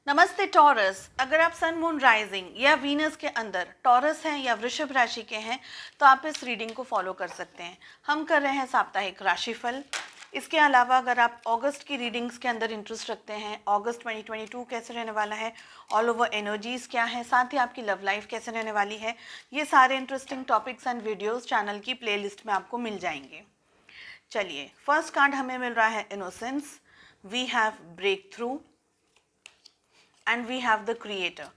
नमस्ते टॉरस। अगर आप सन मून राइजिंग या वीनस के अंदर टॉरस हैं या वृषभ राशि के हैं तो आप इस रीडिंग को फॉलो कर सकते हैं। हम कर रहे हैं साप्ताहिक राशिफल। इसके अलावा अगर आप अगस्त की रीडिंग्स के अंदर इंटरेस्ट रखते हैं, अगस्त 2022 कैसे रहने वाला है, ऑल ओवर एनर्जीज क्या है, साथ ही आपकी लव लाइफ कैसे रहने वाली है, ये सारे interesting topics and videos channel की प्लेलिस्ट में आपको मिल जाएंगे। चलिए, फर्स्ट कार्ड हमें मिल रहा है innocence, we have break through and we have the creator.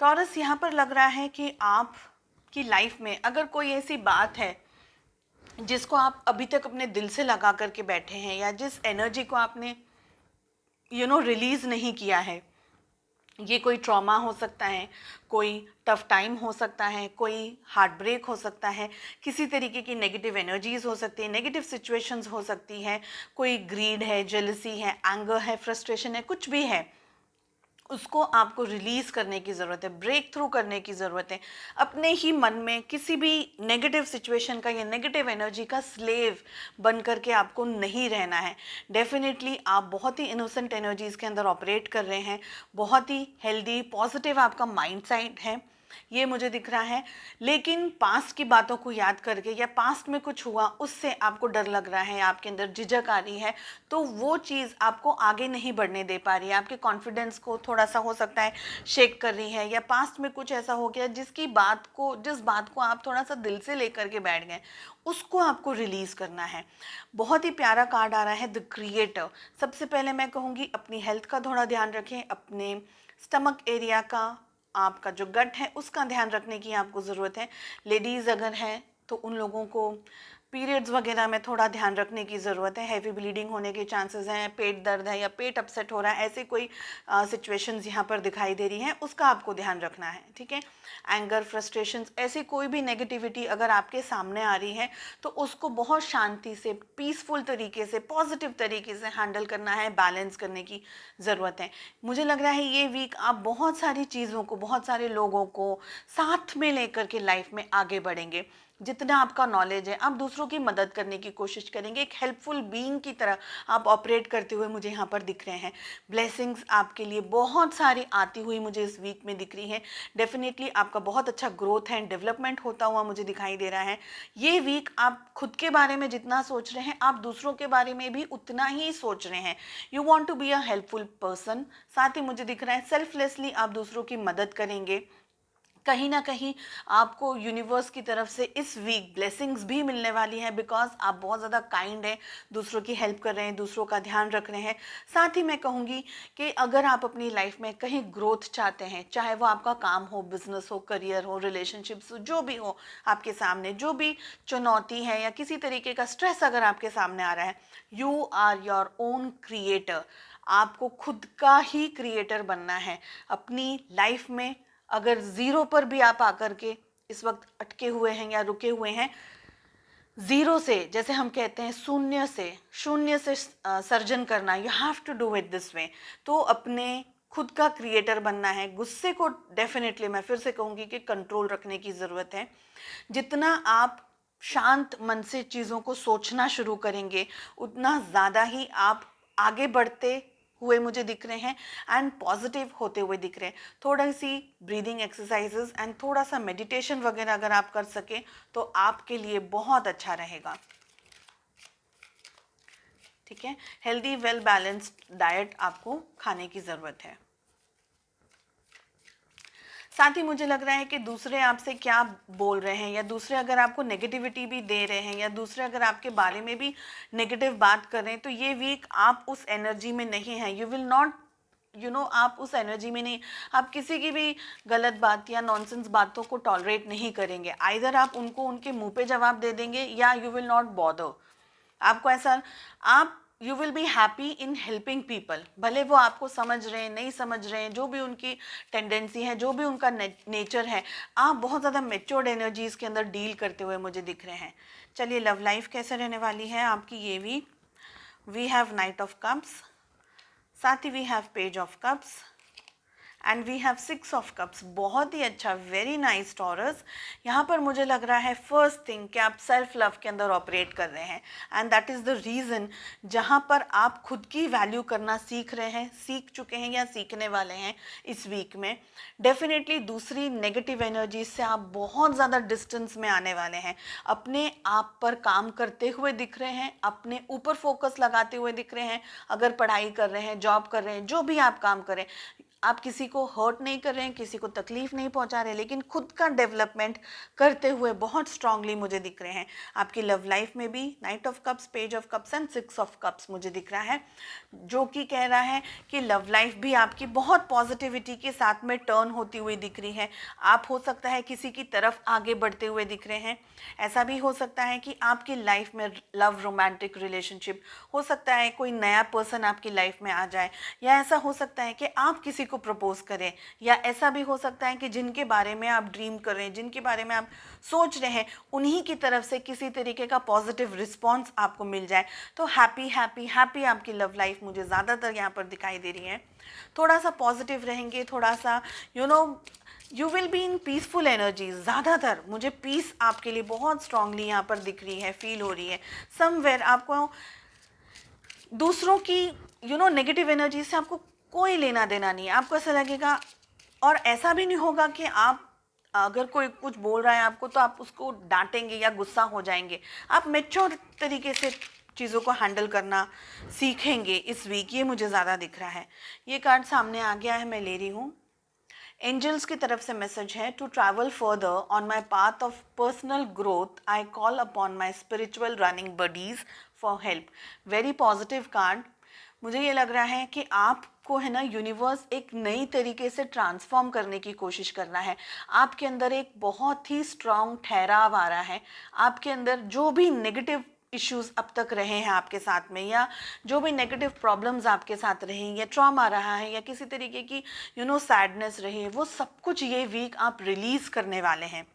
Taurus, यहाँ पर लग रहा है कि आपकी लाइफ में अगर कोई ऐसी बात है जिसको आप अभी तक अपने दिल से लगा करके बैठे हैं या जिस एनर्जी को आपने रिलीज नहीं किया है, ये कोई ट्रॉमा हो सकता है, कोई टफ टाइम हो सकता है, कोई हार्ट ब्रेक हो सकता है, किसी तरीके की नेगेटिव एनर्जीज हो सकती है, नेगेटिव सिचुएशंस हो सकती है, कोई ग्रीड है, जेलसी है, एंगर है, फ्रस्ट्रेशन है, कुछ भी है, उसको आपको रिलीज करने की ज़रूरत है, ब्रेक थ्रू करने की ज़रूरत है। अपने ही मन में किसी भी नेगेटिव सिचुएशन का या नेगेटिव एनर्जी का स्लेव बन करके आपको नहीं रहना है। डेफिनेटली आप बहुत ही इनोसेंट एनर्जीज़ के अंदर ऑपरेट कर रहे हैं, बहुत ही हेल्दी पॉजिटिव आपका माइंड सेट है, ये मुझे दिख रहा है। लेकिन पास्ट की बातों को याद करके या पास्ट में कुछ हुआ उससे आपको डर लग रहा है, आपके अंदर झिझक आ रही है, तो वो चीज़ आपको आगे नहीं बढ़ने दे पा रही है, आपके कॉन्फिडेंस को थोड़ा सा हो सकता है शेक कर रही है, या पास्ट में कुछ ऐसा हो गया जिस बात को आप थोड़ा सा दिल से लेकर के बैठ गए, उसको आपको रिलीज़ करना है। बहुत ही प्यारा कार्ड आ रहा है द क्रिएटर। सबसे पहले मैं कहूँगी अपनी हेल्थ का थोड़ा ध्यान रखें, अपने स्टमक एरिया का, आपका जो गट है उसका ध्यान रखने की आपको ज़रूरत है। लेडीज़ अगर हैं तो उन लोगों को पीरियड्स वगैरह में थोड़ा ध्यान रखने की ज़रूरत है, हैवी ब्लीडिंग होने के चांसेस हैं, पेट दर्द है या पेट अपसेट हो रहा है, ऐसे कोई सिचुएशंस यहाँ पर दिखाई दे रही हैं, उसका आपको ध्यान रखना है। ठीक है, एंगर, फ्रस्ट्रेशंस, ऐसी कोई भी नेगेटिविटी अगर आपके सामने आ रही है तो उसको बहुत शांति से, पीसफुल तरीके से, पॉजिटिव तरीके से हैंडल करना है, बैलेंस करने की ज़रूरत है। मुझे लग रहा है ये वीक आप बहुत सारी चीज़ों को, बहुत सारे लोगों को साथ में लेकर के लाइफ में आगे बढ़ेंगे। जितना आपका नॉलेज है आप दूसरों की मदद करने की कोशिश करेंगे, एक हेल्पफुल बीइंग की तरह आप ऑपरेट करते हुए मुझे यहाँ पर दिख रहे हैं। ब्लेसिंग्स आपके लिए बहुत सारी आती हुई मुझे इस वीक में दिख रही है। डेफिनेटली आपका बहुत अच्छा ग्रोथ एंड डेवलपमेंट होता हुआ मुझे दिखाई दे रहा है। ये वीक आप खुद के बारे में जितना सोच रहे हैं आप दूसरों के बारे में भी उतना ही सोच रहे हैं। You want to be a helpful person. साथ ही मुझे दिख रहा है सेल्फलेसली आप दूसरों की मदद करेंगे। कहीं ना कहीं आपको यूनिवर्स की तरफ से इस वीक ब्लेसिंग्स भी मिलने वाली है, बिकॉज आप बहुत ज़्यादा काइंड हैं, दूसरों की हेल्प कर रहे हैं, दूसरों का ध्यान रख रहे हैं। साथ ही मैं कहूँगी कि अगर आप अपनी लाइफ में कहीं ग्रोथ चाहते हैं, चाहे वो आपका काम हो, बिजनेस हो, करियर हो, रिलेशनशिप्स हो, जो भी हो, आपके सामने जो भी चुनौती है या किसी तरीके का स्ट्रेस अगर आपके सामने आ रहा है, you are your own creator. आपको खुद का ही क्रिएटर बनना है अपनी लाइफ में। अगर ज़ीरो पर भी आप आकर के इस वक्त अटके हुए हैं या रुके हुए हैं, ज़ीरो से, जैसे हम कहते हैं शून्य से सर्जन करना, you have to do it this way. तो अपने खुद का क्रिएटर बनना है। गुस्से को डेफिनेटली मैं फिर से कहूँगी कि कंट्रोल रखने की ज़रूरत है। जितना आप शांत मन से चीज़ों को सोचना शुरू करेंगे उतना ज़्यादा ही आप आगे बढ़ते हुए मुझे दिख रहे हैं एंड पॉजिटिव होते हुए दिख रहे हैं। थोड़ी सी ब्रीदिंग एक्सरसाइजेस एंड थोड़ा सा मेडिटेशन वगैरह अगर आप कर सकें तो आपके लिए बहुत अच्छा रहेगा। ठीक है, हेल्दी वेल बैलेंस्ड डाइट आपको खाने की ज़रूरत है। साथ ही मुझे लग रहा है कि दूसरे आपसे क्या बोल रहे हैं, या दूसरे अगर आपको नेगेटिविटी भी दे रहे हैं, या दूसरे अगर आपके बारे में भी नेगेटिव बात कर रहे हैं, तो ये वीक आप उस एनर्जी में नहीं हैं। यू विल नॉट आप उस एनर्जी में नहीं, आप किसी की भी गलत बात या नॉनसेंस बातों को टॉलरेट नहीं करेंगे। आइदर आप उनको उनके मुंह पे जवाब दे देंगे या यू विल नॉट बॉदर। आपको ऐसा, आप you will be happy in helping people, भले वो आपको समझ रहे हैं नहीं समझ रहे हैं, जो भी उनकी टेंडेंसी है, जो भी उनका नेचर है, आप बहुत ज़्यादा मेच्योर्ड एनर्जीज़ के अंदर डील करते हुए मुझे दिख रहे हैं। चलिए, लव लाइफ कैसे रहने वाली है आपकी ये week. We have knight of cups, साथ ही we have page of cups and we have 6 of cups, बहुत ही अच्छा, वेरी नाइस टॉरस। यहाँ पर मुझे लग रहा है फर्स्ट थिंग कि आप सेल्फ लव के अंदर ऑपरेट कर रहे हैं, and that is the reason जहाँ पर आप खुद की वैल्यू करना सीख रहे हैं, सीख चुके हैं या सीखने वाले हैं इस वीक में। डेफिनेटली दूसरी नेगेटिव एनर्जी से आप बहुत ज़्यादा डिस्टेंस में आने वाले हैं, अपने आप पर काम करते हुए दिख रहे हैं, अपने ऊपर फोकस लगाते हुए दिख रहे हैं। अगर पढ़ाई कर रहे हैं, जॉब कर रहे हैं, जो भी आप काम करें, आप किसी को हर्ट नहीं कर रहे हैं, किसी को तकलीफ नहीं पहुंचा रहे, लेकिन खुद का डेवलपमेंट करते हुए बहुत स्ट्रांगली मुझे दिख रहे हैं। आपकी लव लाइफ में भी night of cups, page of cups and 6 of cups मुझे दिख रहा है, जो कि कह रहा है कि लव लाइफ भी आपकी बहुत पॉजिटिविटी के साथ में टर्न होती हुई दिख रही है। आप हो सकता है किसी की तरफ आगे बढ़ते हुए दिख रहे हैं। ऐसा भी हो सकता है कि आपकी लाइफ में लव रोमांटिक रिलेशनशिप हो सकता है, कोई नया पर्सन आपकी लाइफ में आ जाए, या ऐसा हो सकता है कि आप किसी को प्रपोज करें, या ऐसा भी हो सकता है कि जिनके बारे में आप ड्रीम कर रहे हैं, जिनके बारे में आप सोच रहे हैं, उन्हीं की तरफ से किसी तरीके का पॉजिटिव रिस्पॉन्स आपको मिल जाए। तो हैप्पी हैप्पी हैप्पी आपकी लव लाइफ मुझे ज़्यादातर यहाँ पर दिखाई दे रही है। थोड़ा सा पॉजिटिव रहेंगे, थोड़ा सा you will be in peaceful energy. ज़्यादातर मुझे पीस आपके लिए बहुत स्ट्रांगली यहाँ पर दिख रही है, फील हो रही है। समवेयर आपको दूसरों की नेगेटिव एनर्जी से आपको कोई लेना देना नहीं है। आपको ऐसा लगेगा, और ऐसा भी नहीं होगा कि आप अगर कोई कुछ बोल रहा है आपको तो आप उसको डांटेंगे या गुस्सा हो जाएंगे। आप मैच्योर तरीके से चीज़ों को हैंडल करना सीखेंगे इस वीक, ये मुझे ज़्यादा दिख रहा है। ये कार्ड सामने आ गया है, मैं ले रही हूँ। एंजल्स की तरफ से मैसेज है, to travel further on my path of personal growth I call upon my spiritual running buddies for help. Very positive card. मुझे ये लग रहा है कि आपको है ना, यूनिवर्स एक नई तरीके से ट्रांसफॉर्म करने की कोशिश कर रहा है। आपके अंदर एक बहुत ही स्ट्रांग ठहराव आ रहा है। आपके अंदर जो भी नेगेटिव इश्यूज अब तक रहे हैं आपके साथ में, या जो भी नेगेटिव प्रॉब्लम्स आपके साथ रहे, या ट्रॉमा रहा है, या किसी तरीके की सैडनेस रही है, वो सब कुछ ये वीक आप रिलीज करने वाले हैं।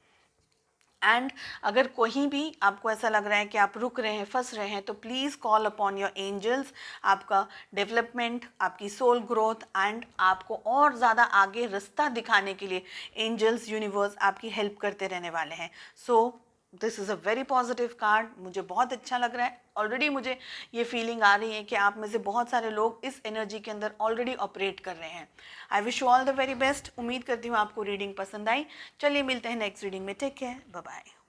एंड अगर कहीं भी आपको ऐसा लग रहा है कि आप रुक रहे हैं, फंस रहे हैं, तो please call upon your angels. आपका डेवलपमेंट, आपकी सोल ग्रोथ एंड आपको और ज़्यादा आगे रास्ता दिखाने के लिए एंजल्स, यूनिवर्स आपकी हेल्प करते रहने वाले हैं। So this is a very positive card. मुझे बहुत अच्छा लग रहा है। ऑलरेडी मुझे ये फीलिंग आ रही है कि आप में से बहुत सारे लोग इस एनर्जी के अंदर ऑलरेडी ऑपरेट कर रहे हैं। I wish you all the very best. उम्मीद करती हूँ आपको रीडिंग पसंद आई। चलिए मिलते हैं नेक्स्ट रीडिंग में। Take care, bye bye.